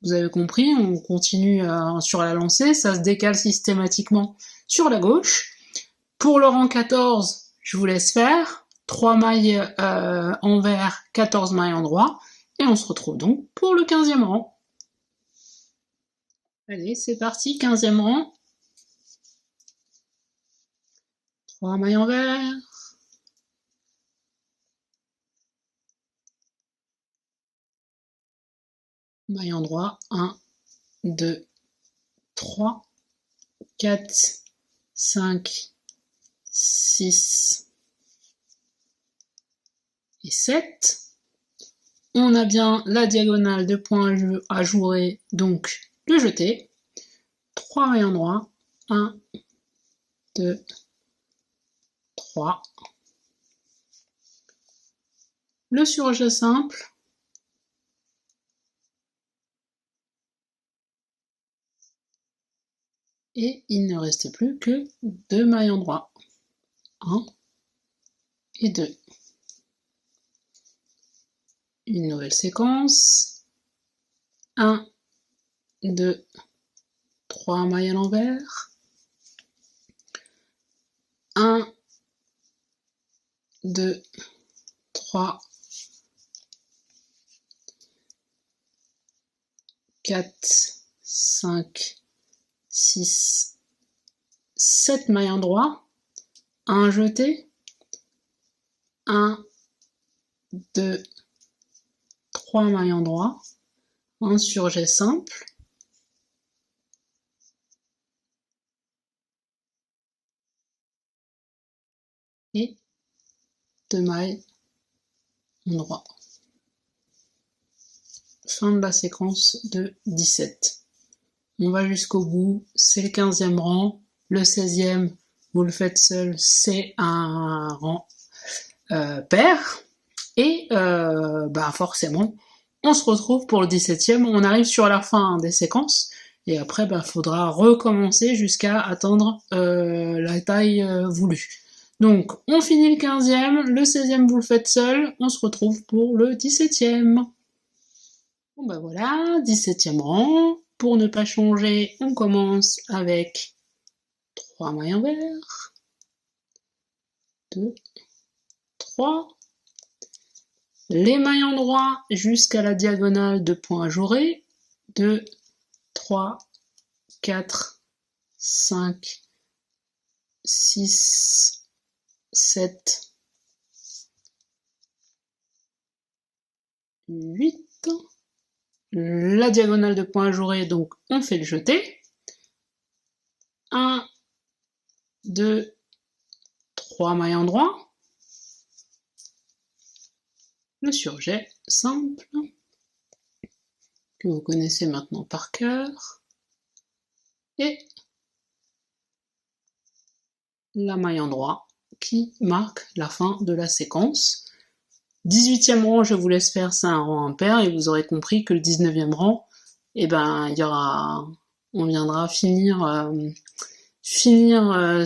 Vous avez compris, on continue sur la lancée, ça se décale systématiquement sur la gauche. Pour le rang 14, je vous laisse faire 3 mailles envers, 14 mailles en droit, et on se retrouve donc pour le 15e rang. Allez, c'est parti, 15e rang. 3 mailles envers. Maille en droit, 1, 2, 3, 4, 5, 6 et 7. On a bien la diagonale de points ajourés, donc le jeté. 3 mailles endroits. 1, 2, 3. Le surjet simple. Et il ne reste plus que 2 mailles endroits. 1 et 2. Une nouvelle séquence. 1, 2, 3 mailles à l'envers. 1, 2, 3, 4, 5, 6, 7 mailles endroits. 1 jeté. 1, 2, 3 mailles endroits. Un surjet simple. Et 2 mailles endroits. Fin de la séquence de 17. On va jusqu'au bout, c'est le 15e rang. Le 16e, vous le faites seul, c'est un rang pair. Et forcément, on se retrouve pour le 17e. On arrive sur la fin des séquences. Et après, faudra recommencer jusqu'à atteindre la taille voulue. Donc, on finit le 15e, le 16e, vous le faites seul. On se retrouve pour le 17e. Bon voilà, 17e rang. Pour ne pas changer, on commence avec 3 mailles envers. 2, 3. Les mailles endroits jusqu'à la diagonale de points ajourés. 2, 3, 4, 5, 6, 7, 8. La diagonale de points ajourés, donc on fait le jeté. 1, 2, 3 mailles endroits. Le surjet simple, que vous connaissez maintenant par cœur. Et la maille endroit qui marque la fin de la séquence. 18e rang, je vous laisse faire, c'est un rang impair, et vous aurez compris que le 19e rang, on viendra finir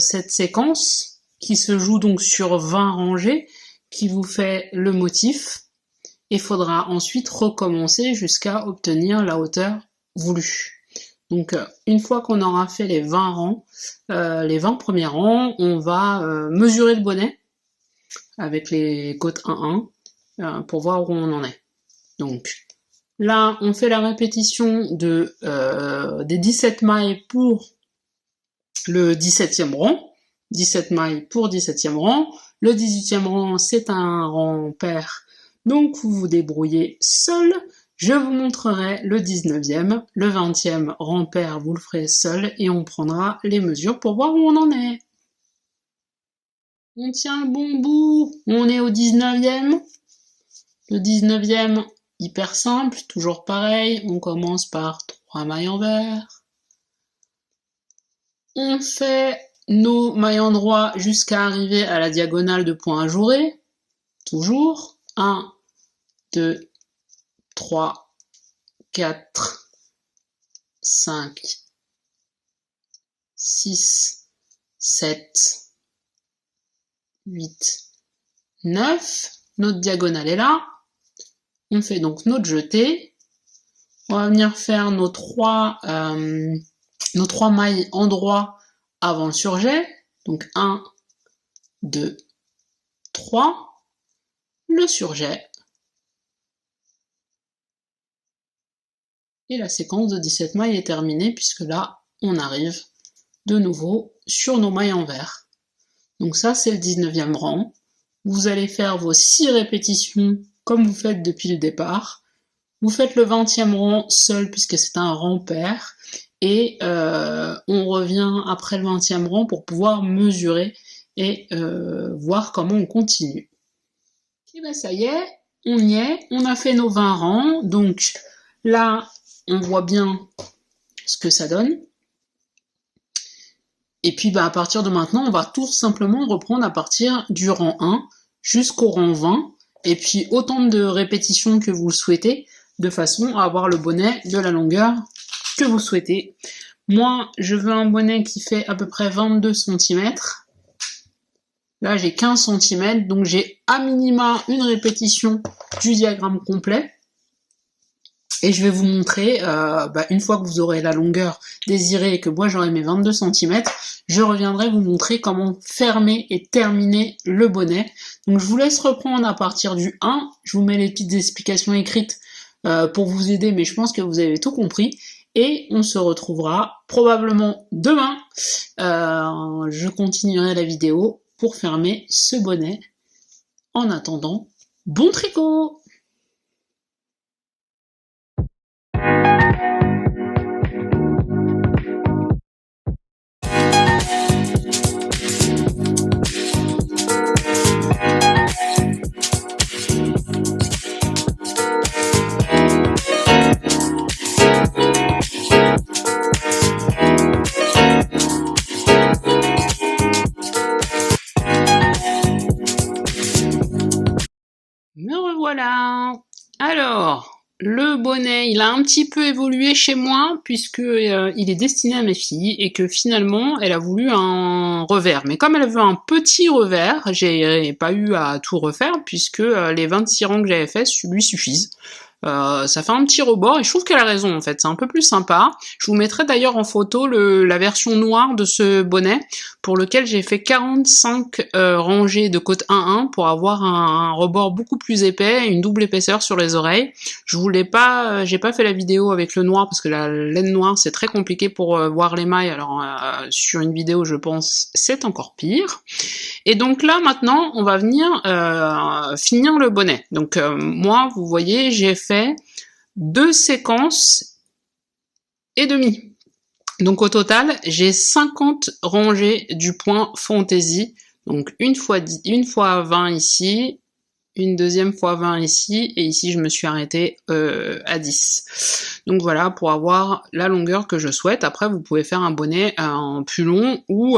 cette séquence, qui se joue donc sur 20 rangées, qui vous fait le motif, et faudra ensuite recommencer jusqu'à obtenir la hauteur voulue. Donc, une fois qu'on aura fait les 20 rangs, les 20 premiers rangs, on va mesurer le bonnet, avec les côtes 1-1, pour voir où on en est. Donc là, on fait la répétition des 17 mailles pour le 17e rang. 17 mailles pour 17e rang. Le 18e rang, c'est un rang pair, donc vous vous débrouillez seul. Je vous montrerai le 19e. Le 20e rang pair, vous le ferez seul, et on prendra les mesures pour voir où on en est. On tient le bon bout, on est au 19e. Le 19e, hyper simple, toujours pareil, on commence par 3 mailles envers. On fait nos mailles endroits jusqu'à arriver à la diagonale de points ajourés, toujours. 1, 2, 3, 4, 5, 6, 7, 8, 9. Notre diagonale est là. On fait donc notre jeté. On va venir faire nos 3 mailles endroits avant le surjet. Donc 1, 2, 3. Le surjet. Et la séquence de 17 mailles est terminée, puisque là, on arrive de nouveau sur nos mailles envers. Donc ça, c'est le 19e rang. Vous allez faire vos 6 répétitions comme vous faites depuis le départ. Vous faites le 20e rang seul puisque c'est un rang pair. et on revient après le 20e rang pour pouvoir mesurer et voir comment on continue. Et ben ça y est, on y est, on a fait nos 20 rangs, donc là on voit bien ce que ça donne. Et puis bah, à partir de maintenant, on va tout simplement reprendre à partir du rang 1 jusqu'au rang 20, et puis autant de répétitions que vous le souhaitez, de façon à avoir le bonnet de la longueur que vous souhaitez. Moi, je veux un bonnet qui fait à peu près 22 cm. Là, j'ai 15 cm, donc j'ai à minima une répétition du diagramme complet. Et je vais vous montrer, une fois que vous aurez la longueur désirée et que moi j'aurai mes 22 cm, je reviendrai vous montrer comment fermer et terminer le bonnet. Donc je vous laisse reprendre à partir du 1, je vous mets les petites explications écrites pour vous aider, mais je pense que vous avez tout compris. Et on se retrouvera probablement demain. Je continuerai la vidéo pour fermer ce bonnet. En attendant, bon tricot! Me revoilà. Alors, le bonnet, il a un petit peu évolué chez moi puisque il est destiné à mes filles et que finalement, elle a voulu un revers. Mais comme elle veut un petit revers, j'ai pas eu à tout refaire puisque les 26 rangs que j'avais fait lui suffisent. Ça fait un petit rebord et je trouve qu'elle a raison en fait, c'est un peu plus sympa. Je vous mettrai d'ailleurs en photo la version noire de ce bonnet pour lequel j'ai fait 45 rangées de côte 1-1 pour avoir un rebord beaucoup plus épais et une double épaisseur sur les oreilles. Je voulais pas, j'ai pas fait la vidéo avec le noir parce que la laine noire c'est très compliqué pour voir les mailles, alors sur une vidéo je pense c'est encore pire. Et donc là maintenant on va venir finir le bonnet. Donc moi vous voyez j'ai fait 2 séquences et demie. Donc au total j'ai 50 rangées du point fantaisie. Donc une fois 20 ici, une deuxième fois 20 ici, et ici je me suis arrêtée à 10. Donc voilà, pour avoir la longueur que je souhaite. Après vous pouvez faire un bonnet plus long ou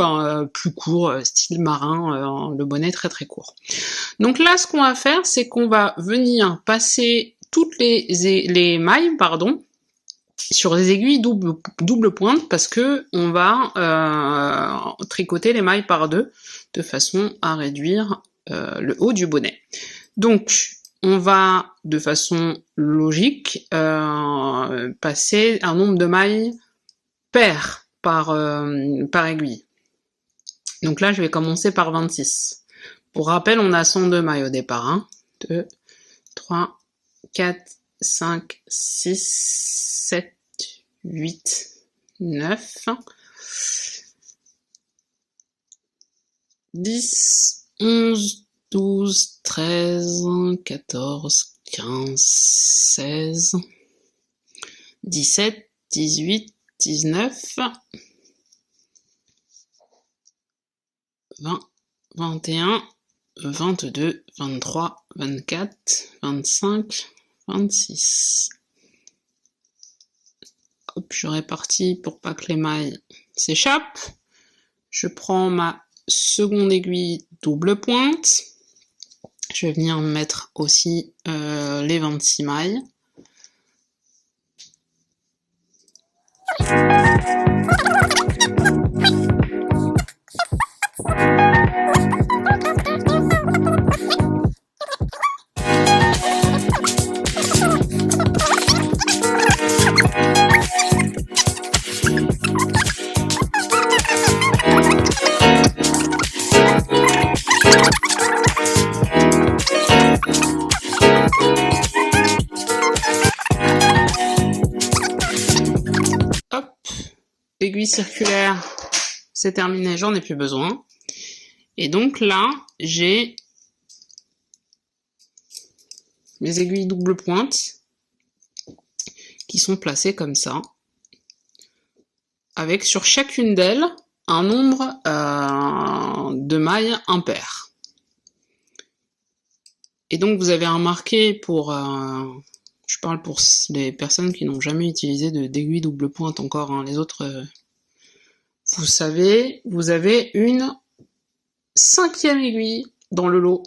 plus court, style marin, le bonnet très très court. Donc là ce qu'on va faire, c'est qu'on va venir passer toutes les mailles, sur les aiguilles double pointe parce que on va tricoter les mailles par deux de façon à réduire le haut du bonnet. Donc, on va, de façon logique, passer un nombre de mailles pair par aiguille. Donc là, je vais commencer par 26. Pour rappel, on a 102 mailles au départ. 1, 2, 3, 4, 5, 6, 7, 8, 9, 10, 11, 12, 13, 14, 15, 16, 17, 18, 19, 20, 21, 22, 23, 24, 25, 26. Hop, je répartis pour pas que les mailles s'échappent. Je prends ma seconde aiguille double pointe. Je vais venir mettre aussi les 26 mailles. Hop, aiguille circulaire, c'est terminé, j'en ai plus besoin. Et donc là, j'ai mes aiguilles double pointe qui sont placées comme ça. avec sur chacune d'elles un nombre de mailles impair. Et donc vous avez remarqué pour, je parle pour les personnes qui n'ont jamais utilisé d'aiguille double pointe encore, hein, les autres, vous savez, vous avez une 5e aiguille dans le lot.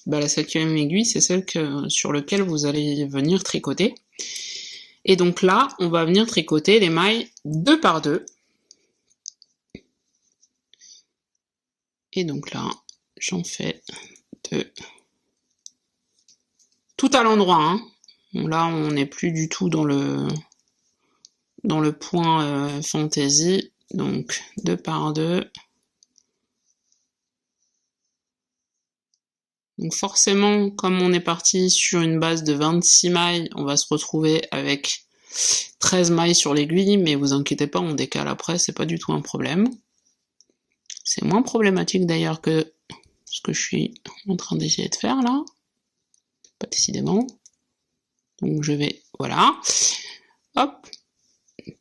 Bah, la 5e aiguille, c'est celle sur laquelle vous allez venir tricoter. Et donc là, on va venir tricoter les mailles 2 par 2. Et donc là, j'en fais 2. Tout à l'endroit, hein. Là, on n'est plus du tout dans le point fantaisie. Donc 2 par 2. Donc forcément, comme on est parti sur une base de 26 mailles, on va se retrouver avec 13 mailles sur l'aiguille, mais vous inquiétez pas, on décale après, c'est pas du tout un problème. C'est moins problématique d'ailleurs que ce que je suis en train d'essayer de faire là. Pas décidément. Donc je vais, voilà. Hop,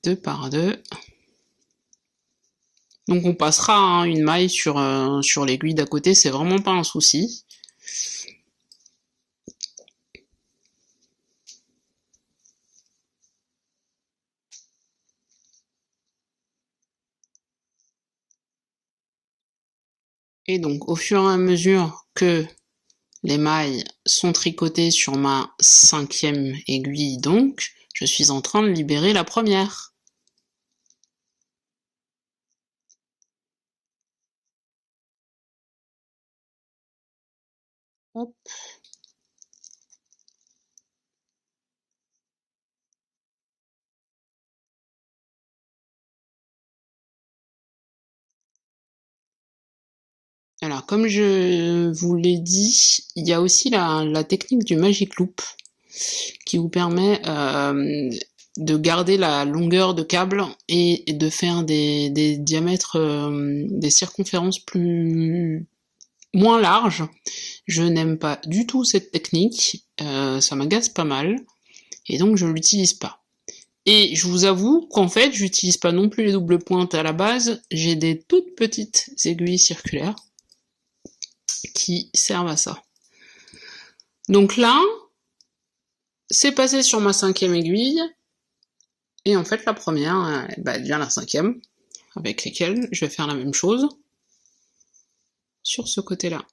2 par 2. Donc on passera hein, une maille sur l'aiguille d'à côté, c'est vraiment pas un souci. Et donc au fur et à mesure que les mailles sont tricotées sur ma 5e aiguille, donc je suis en train de libérer la première. Hop. Alors, comme je vous l'ai dit, il y a aussi la technique du Magic Loop qui vous permet de garder la longueur de câble et de faire des diamètres, des circonférences moins larges. Je n'aime pas du tout cette technique, ça m'agace pas mal, et donc je l'utilise pas. Et je vous avoue qu'en fait, j'utilise pas non plus les doubles pointes à la base, j'ai des toutes petites aiguilles circulaires qui servent à ça. Donc là, c'est passé sur ma 5e aiguille, et en fait la première, elle devient la 5e, avec lesquelles je vais faire la même chose sur ce côté-là.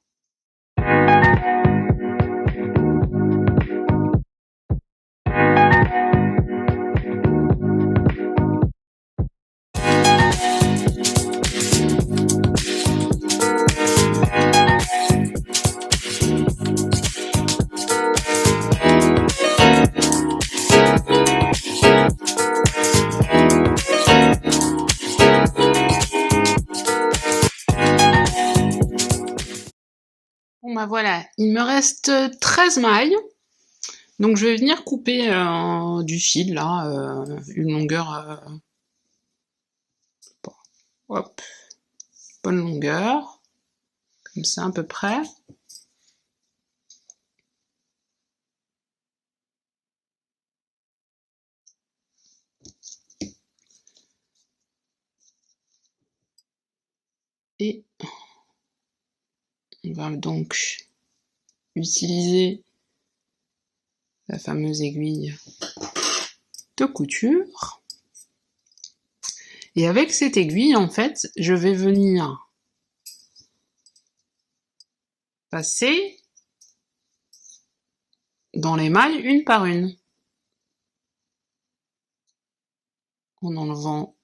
Bon bah voilà, il me reste 13 mailles, donc je vais venir couper du fil là, une longueur, hop, bonne longueur, comme ça à peu près. Et on va donc utiliser la fameuse aiguille de couture. Et avec cette aiguille, en fait, je vais venir passer dans les mailles une par une, en enlevant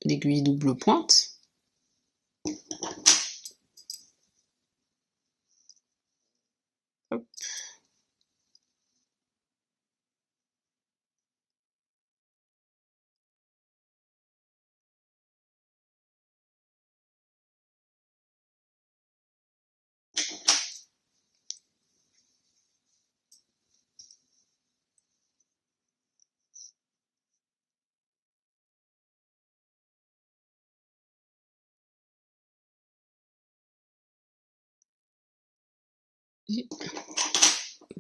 l'aiguille double pointe. Hop.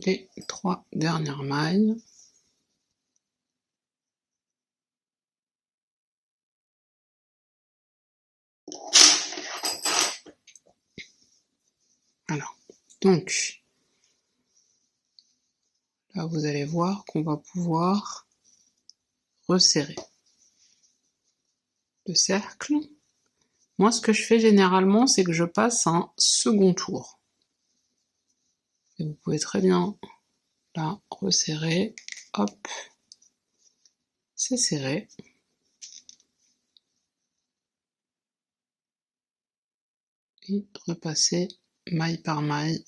Et les 3 dernières mailles. Donc, là vous allez voir qu'on va pouvoir resserrer le cercle. Moi, ce que je fais généralement, c'est que je passe un second tour. Et vous pouvez très bien, là, resserrer, hop, c'est serré. Et repasser maille par maille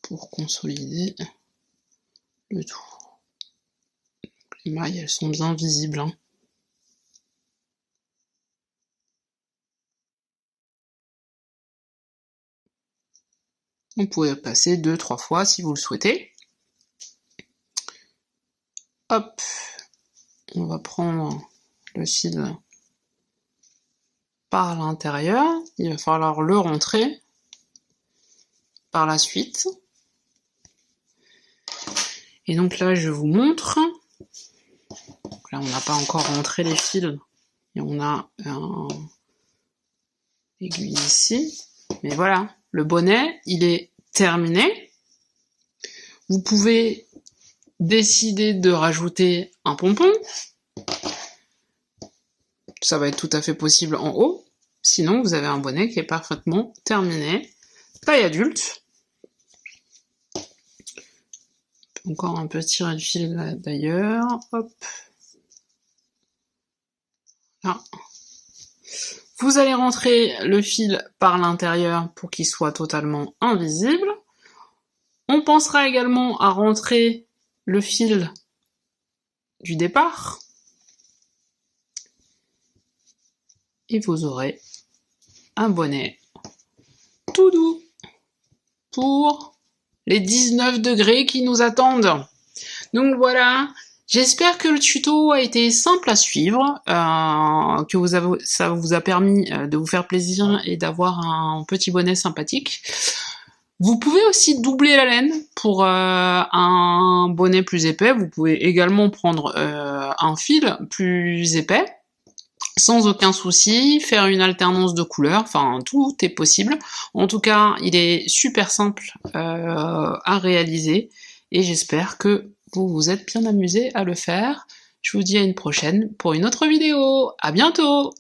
pour consolider le tout. Les mailles, elles sont bien visibles, hein. Vous pouvez passer 2-3 fois si vous le souhaitez. Hop, on va prendre le fil par l'intérieur. Il va falloir le rentrer par la suite. Et donc là, je vous montre. Donc là, on n'a pas encore rentré les fils. Et on a un aiguille ici. Mais voilà, le bonnet, il est terminé. Vous pouvez décider de rajouter un pompon. Ça va être tout à fait possible en haut. Sinon, vous avez un bonnet qui est parfaitement terminé. Taille adulte. Encore un peu tirer le fil là d'ailleurs. Hop. Là. Vous allez rentrer le fil par l'intérieur pour qu'il soit totalement invisible. On pensera également à rentrer le fil du départ. Et vous aurez un bonnet tout doux pour les 19 degrés qui nous attendent. Donc voilà, j'espère que le tuto a été simple à suivre, que ça vous a permis de vous faire plaisir et d'avoir un petit bonnet sympathique. Vous pouvez aussi doubler la laine pour un bonnet plus épais. Vous pouvez également prendre un fil plus épais, sans aucun souci, faire une alternance de couleurs, enfin tout est possible. En tout cas, il est super simple à réaliser et j'espère que vous vous êtes bien amusés à le faire. Je vous dis à une prochaine pour une autre vidéo. À bientôt!